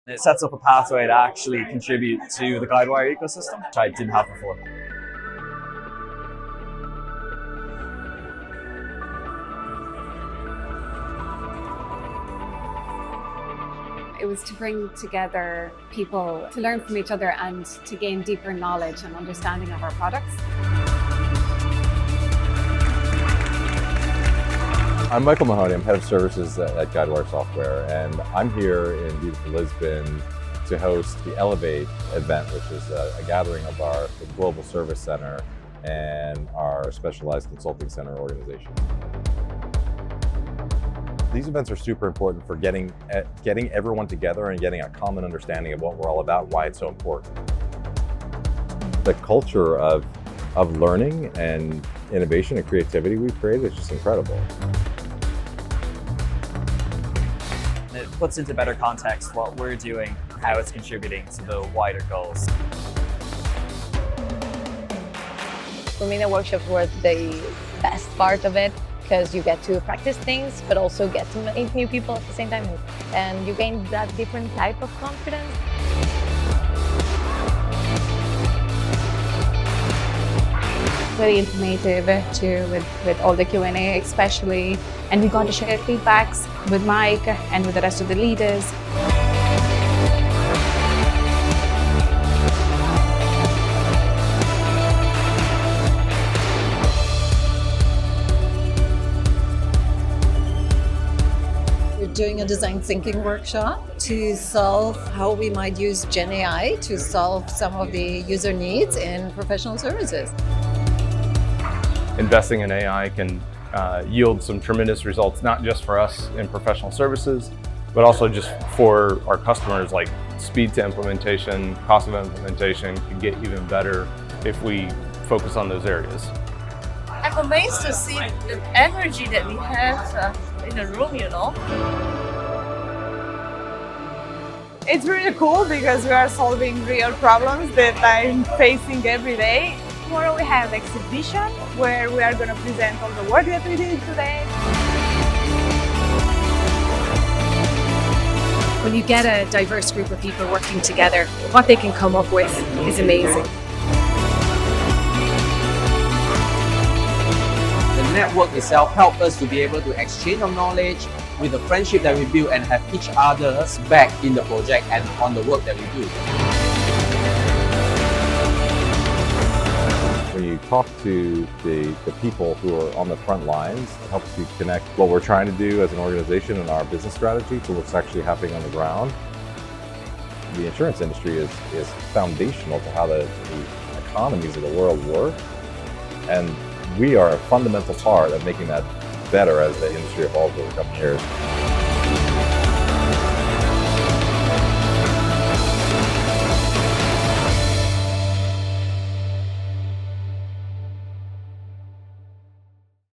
It sets up a pathway to actually contribute to the Guidewire ecosystem, which I didn't have before. It was to bring together people to learn from each other and to gain deeper knowledge and understanding of our products. I'm Michael Mahoney. I'm Head of Services at Guidewire Software, and I'm here in beautiful Lisbon to host the Elevate event, which is a gathering of our Global Service Center and our Specialized Consulting Center organization. These events are super important for getting everyone together and getting a common understanding of what we're all about, why it's so important. The culture of learning and innovation and creativity we've created is just incredible. It puts into better context what we're doing, how it's contributing to the wider goals. For me, the workshops were the best part of it, because you get to practice things, but also get to meet new people at the same time. And you gain that different type of confidence. Very informative too, with all the Q&A especially. And we got to share feedbacks with Mike and with the rest of the leaders. We're doing a design thinking workshop to solve how we might use Gen AI to solve some of the user needs in professional services. Investing in AI can yield some tremendous results, not just for us in professional services, but also just for our customers, like speed to implementation, cost of implementation can get even better if we focus on those areas. I'm amazed to see the energy that we have in the room, It's really cool because we are solving real problems that I'm facing every day. Tomorrow we have an exhibition where we are going to present all the work that we did today. When you get a diverse group of people working together, what they can come up with is amazing. The network itself helps us to be able to exchange our knowledge with the friendship that we build and have each other's back in the project and on the work that we do. When you talk to the people who are on the front lines, it helps you connect what we're trying to do as an organization and our business strategy to what's actually happening on the ground. The insurance industry is foundational to how the economies of the world work, and we are a fundamental part of making that better as the industry evolves over the coming years.